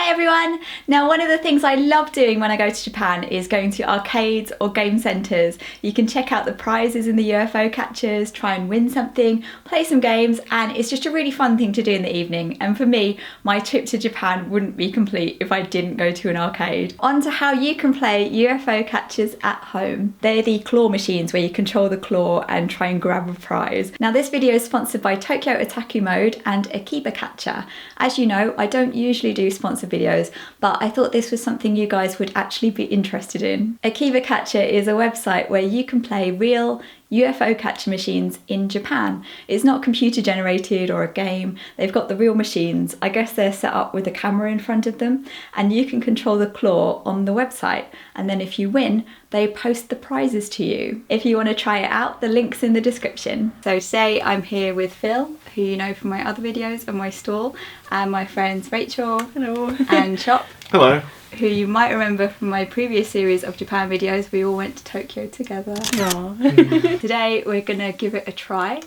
Hi everyone! Now one of the things I love doing when I go to Japan is going to arcades or game centres. You can check out the prizes in the UFO catchers, try and win something, play some games, and it's just a really fun thing to do in the evening. And for me, my trip to Japan wouldn't be complete if I didn't go to an arcade. On to how you can play UFO catchers at home. They're the claw machines where you control the claw and try and grab a prize. Now this video is sponsored by Tokyo Otaku Mode and Akiba Catcher. As you know, I don't usually do sponsored videos, but I thought this was something you guys would actually be interested in. Akiba Catcher is a website where you can play real UFO catcher machines in Japan. It's not computer generated or a game, they've got the real machines. I guess they're set up with a camera in front of them and you can control the claw on the website, and then if you win, they post the prizes to you. If you want to try it out, the link's in the description. So today I'm here with Phil, who you know from my other videos and my stall, and my friends Rachel. Hello. And Chop. Hello. Who you might remember from my previous series of Japan videos. We all went to Tokyo together. Today we're gonna give it a try.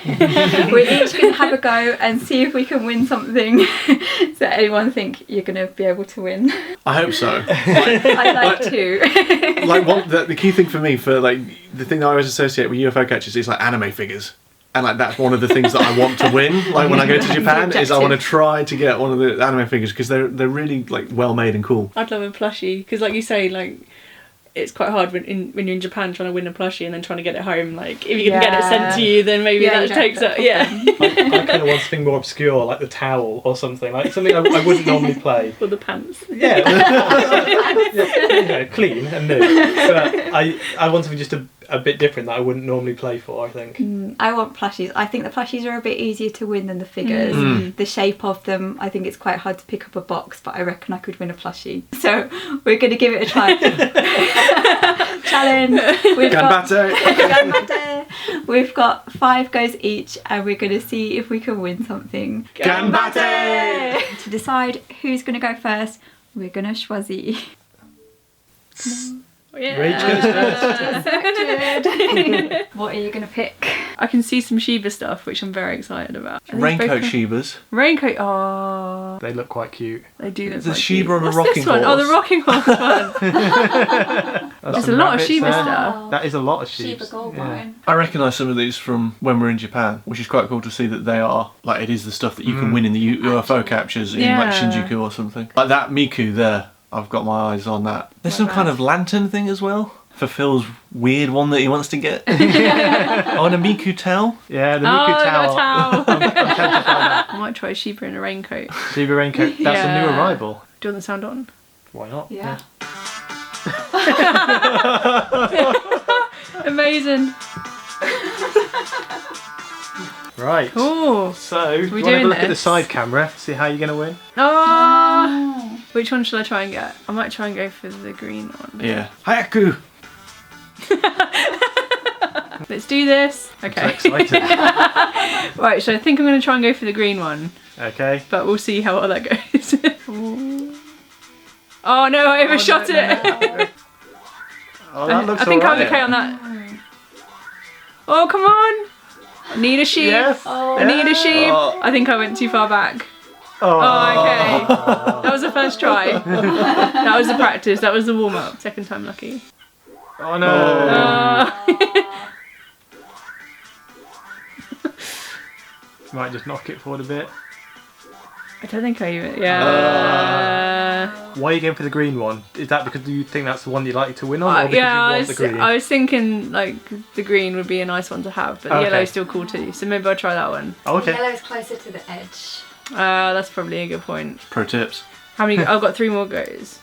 We're each gonna have a go and see if we can win something. Does anyone think you're gonna be able to win? I hope so. I'd like to. Like the key thing for me, for like the thing that I always associate with UFO catchers is like anime figures. And like that's one of the things that I want to win. Like when I go to Japan, is I want to try to get one of the anime figures because they're really like well made and cool. I'd love a plushie because, like you say, like it's quite hard when you're in Japan trying to win a plushie and then trying to get it home. Like if you can get it sent to you, then maybe that takes it. Yeah. I kind of want something more obscure, like the towel or something, like something I wouldn't normally play. Or the pants. Yeah. Clean and new. But I want something just a bit different that I wouldn't normally play for, I think. I want plushies. I think the plushies are a bit easier to win than the figures. The shape of them, I think it's quite hard to pick up a box, but I reckon I could win a plushie. So we're going to give it a try. Challenge. We've got 5 goes each and we're going to see if we can win something. Ganbatte! To decide who's going to go first, we're going to schwazi. Yeah. Rach goes first. What are you going to pick? I can see some Shiba stuff, which I'm very excited about. Raincoat Shibas. Raincoat. Oh, They look quite cute. they do. Look The quite Shiba cute. on a What's rocking this one? horse. Oh, the rocking horse one. There's a lot of Shiba stuff. That is a lot of sheep. Shiba gold wine. I recognise some of these from when we're in Japan, which is quite cool to see that they are, like it is the stuff that you can win in the UFO captures in like Shinjuku or something. Like that Miku there, I've got my eyes on that. There's some kind of lantern thing as well. For Phil's weird one that he wants to get. On a Miku towel? Yeah, the Miku towel. I'm tempted by that. I might try a Shiba in a raincoat. Shiba raincoat. That's a new arrival. Do you want the sound on? Why not? Yeah. Amazing. Right. Cool. So, do you we want to have a doing look at the this? side camera, see how you're going to win? Oh. Which one should I try and get? I might try and go for the green one. Yeah. Hayaku! Let's do this. Okay. I'm so excited. Right, so I think I'm going to try and go for the green one. Okay. But we'll see how well that goes. Oh no, I overshot it. Oh, that looks I think alright. I'm okay on that. Oh, come on. I need a sheep. Yes. I need a sheep. Oh. I think I went too far back. Oh, Okay. That was the first try. That was the practice. That was the warm up. Second time lucky. Oh no. Might just knock it forward a bit. I don't think I even. Yeah. Why are you going for the green one? Is that because you think that's the one you'd like to win on, or because Yeah, you want the green? I was thinking like the green would be a nice one to have, but the Okay. yellow's still cool too. So maybe I'll try that one. Oh, okay. Yellow's closer to the edge. That's probably a good point. Pro tips. How many? I've got 3 more goes.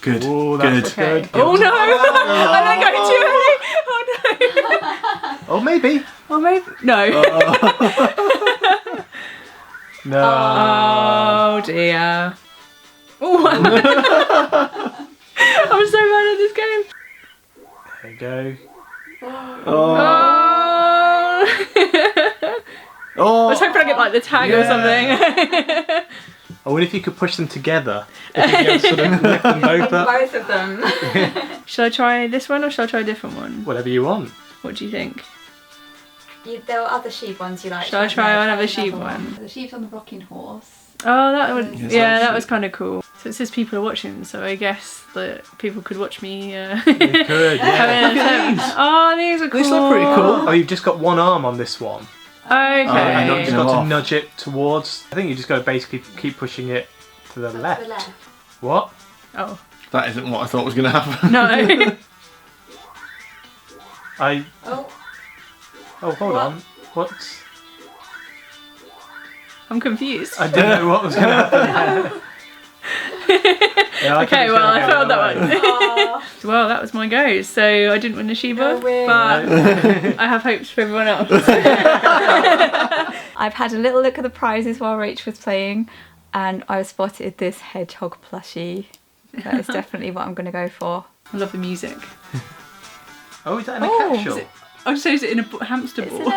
Good. Oh, Good. that's Okay. good. Oh no! I'm not going too early. Oh no! Oh, maybe. Well, maybe no. No. Oh dear. Oh, I'm so bad at this game. There you go. Oh. I was hoping I'd get like the tag or something. I wonder if you could push them together. If you could sort of lift them both up. Both of them. Should I try this one or should I try a different one? Whatever you want. What do you think? There were other sheep ones you like. Shall I try another sheep one? The sheep's on the rocking horse. Oh, that would. Yes, Yeah, that actually. was kind of cool. So it says people are watching, so I guess that people could watch me. You could, yeah. Oh, these are cool. These look pretty cool. Oh, you've just got one arm on this one. Okay. And you've just them got to off. nudge it towards. I think you just got to basically keep pushing it to the left. What? Oh. That isn't what I thought was going to happen. No. Oh, hold on. What's? I'm confused. I didn't know what was going to happen. Yeah, Okay, well, I failed that one. Oh, Well, that was my go. So I didn't win the Shiba, No way. but I have hopes for everyone else. I've had a little look at the prizes while Rach was playing, and I've spotted this hedgehog plushie. That is definitely what I'm going to go for. I love the music. Oh, is that in a Oh, capsule? Is it- Oh, so is it in a hamster It's ball?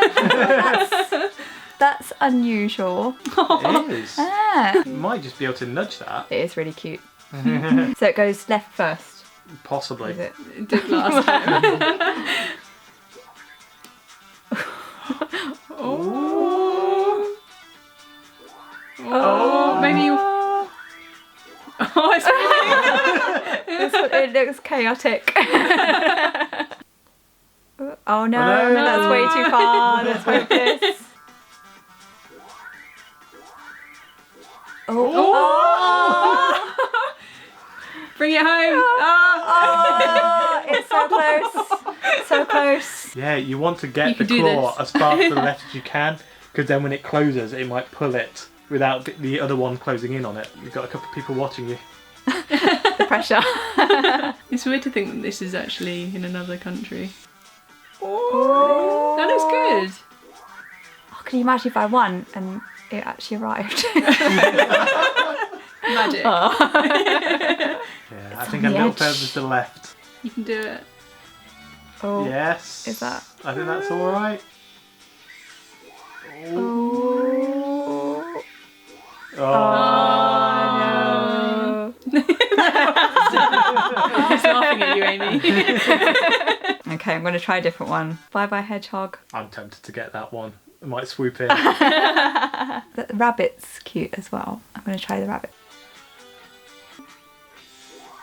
That's unusual. It is. Ah, You might just be able to nudge that. it is really cute. So it goes left first, Possibly. is it? It did last time. Oh. Oh, maybe you. Oh, it's It looks chaotic. Oh no, no. that's way too far. Let's hope this. Oh. Bring it home. Oh. Oh, it's so close. So close. Yeah, you want to You get the could do claw this. as far to the left as you can, because then when it closes, it might pull it without the other one closing in on it. You've got a couple of people watching you. The pressure. It's weird to think that this is actually in another country. Oh. That looks good. Oh, can you imagine if I won and it actually arrived? Magic. Yeah, I It's think on a the little edge. further to the left. You can do it. Oh. Yes. Is that? I think that's all right. Oh. Oh. Oh, no. I'm just laughing at you, Amy. Okay, I'm going to try a different one. Bye bye hedgehog. I'm tempted to get that one. I might swoop in. The rabbit's cute as well. I'm going to try the rabbit.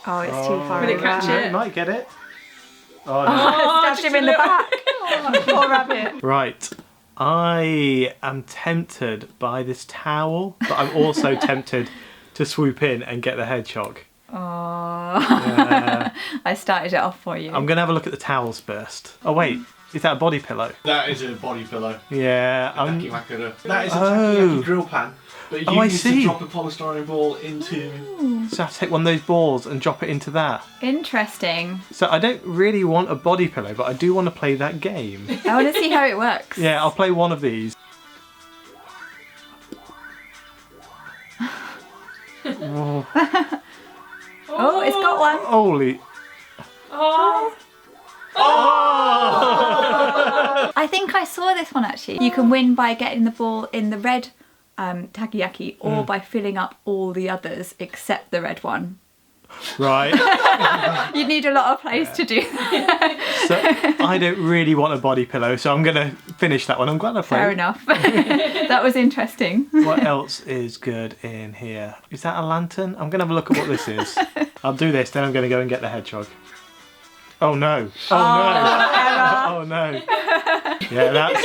Oh, it's too far Will it over. catch No, it? it might get it. Oh no. Oh, Oh, stabbed just him a in the little- back. Oh, poor rabbit. Right. I am tempted by this towel, but I'm also tempted to swoop in and get the hedgehog. Oh. Yeah. I started it off for you. I'm going to have a look at the towels first. Oh wait, is that a body pillow? That is a body pillow. Yeah. That is a Oh. takoyaki grill pan. But Oh, you I need see. to drop a polystyrene ball into... So I have to take one of those balls and drop it into that. Interesting. So I don't really want a body pillow, but I do want to play that game. I want to see how it works. Yeah, I'll play one of these. Oh, it's got one. Holy. Oh. I think I saw this one actually. You can win by getting the ball in the red takoyaki or by filling up all the others except the red one. Right. You'd need a lot of place to do that. So I don't really want a body pillow, so I'm going to finish that one. I'm glad I played. Fair enough. That was interesting. What else is good in here? Is that a lantern? I'm going to have a look at what this is. I'll do this, then I'm going to go and get the hedgehog. Oh no. Oh no. Oh no. Yeah, that's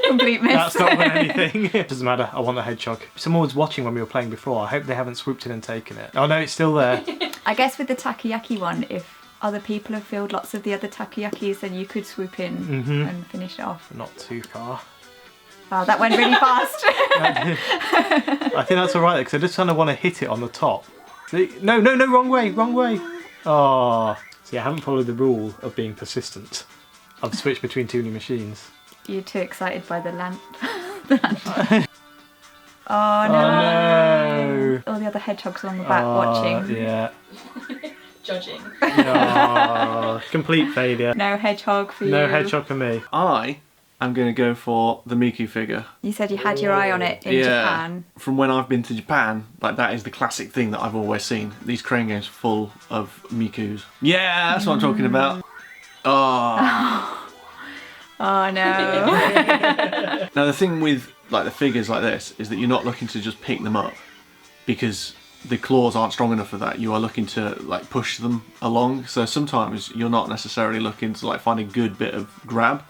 Complete miss. that's not worth anything. It doesn't matter, I want the hedgehog. Someone was watching when we were playing before. I hope they haven't swooped in and taken it. Oh no, it's still there. I guess with the takoyaki one, if other people have filled lots of the other takoyakis, then you could swoop in and finish it off. Not too far. Wow, that went really fast. I think that's alright, because I just kind of want to hit it on the top. See? No, wrong way. Oh. See, I haven't followed the rule of being persistent. I've switched between two new machines. You're too excited by the lamp. Oh Oh no. no. All the other hedgehogs along the back watching. Yeah. Judging. Oh, complete failure. No hedgehog for you. No hedgehog for me. I am going to go for the Miku figure. You said you had your eye on it in Japan. From when I've been to Japan, like that is the classic thing that I've always seen. These crane games full of Mikus. Yeah, that's what I'm talking about. Oh. Oh no. Now the thing with like the figures like this is that you're not looking to just pick them up because the claws aren't strong enough for that. You are looking to like push them along. So sometimes you're not necessarily looking to like find a good bit of grab.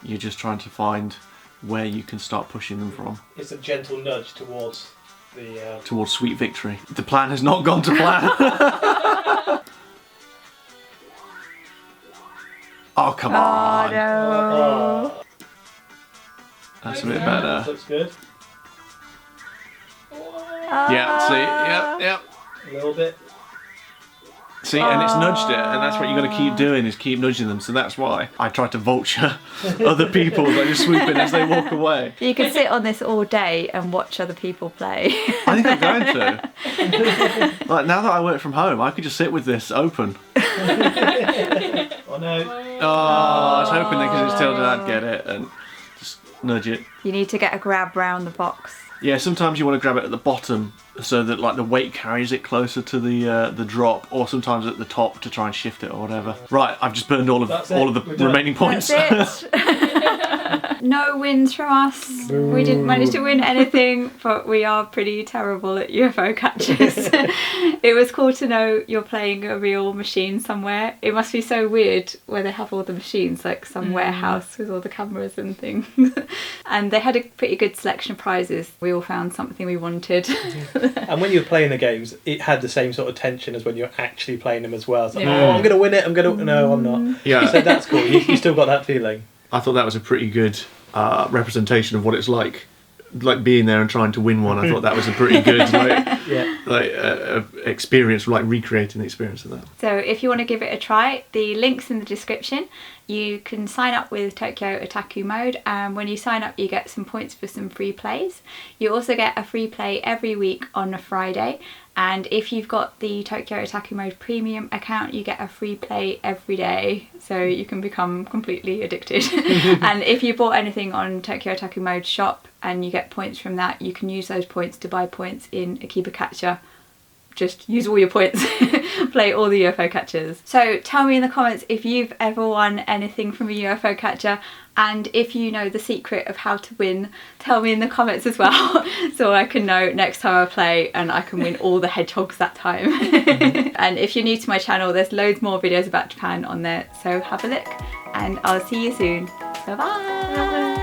You're just trying to find where you can start pushing them from. It's a gentle nudge towards the... Towards sweet victory. The plan has not gone to plan. Oh, come on. No. That's a bit better. Looks good. Yeah, see, yep. A little bit. See, and it's nudged it, and that's what you got to keep doing, is keep nudging them. So that's why I try to vulture other people by just swooping as they walk away. You could sit on this all day and watch other people play. I think I'm going to. Like, now that I work from home, I could just sit with this open. Oh no. Oh, I was hoping that because it's tilted I'd get it and just nudge it. You need to get a grab round the box. Yeah, sometimes you want to grab it at the bottom so that like the weight carries it closer to the drop, or sometimes at the top to try and shift it or whatever. Right, I've just burned all of the remaining points. That's it. No wins from us. We didn't manage to win anything, but we are pretty terrible at UFO catches. It was cool to know you're playing a real machine somewhere. It must be so weird where they have all the machines, like some warehouse with all the cameras and things. And they had a pretty good selection of prizes. We all found something we wanted. And when you were playing the games, it had the same sort of tension as when you're actually playing them as well. It's like, Yeah. oh, I'm going to win it. No, I'm not. Yeah. So that's cool. You still got that feeling. I thought that was a pretty good representation of what it's like being there and trying to win one. I thought that was a pretty good experience, like recreating the experience of that. So if you want to give it a try, the link's in the description. You can sign up with Tokyo Otaku Mode, and when you sign up you get some points for some free plays. You also get a free play every week on a Friday, and if you've got the Tokyo Otaku Mode premium account you get a free play every day, so you can become completely addicted. And if you bought anything on Tokyo Otaku Mode shop and you get points from that, you can use those points to buy points in Akiba Catcher. Just use all your points, play all the UFO catchers. So tell me in the comments if you've ever won anything from a UFO catcher, and if you know the secret of how to win, tell me in the comments as well, so I can know next time I play and I can win all the hedgehogs that time. And if you're new to my channel, there's loads more videos about Japan on there, so have a look, and I'll see you soon. Bye bye.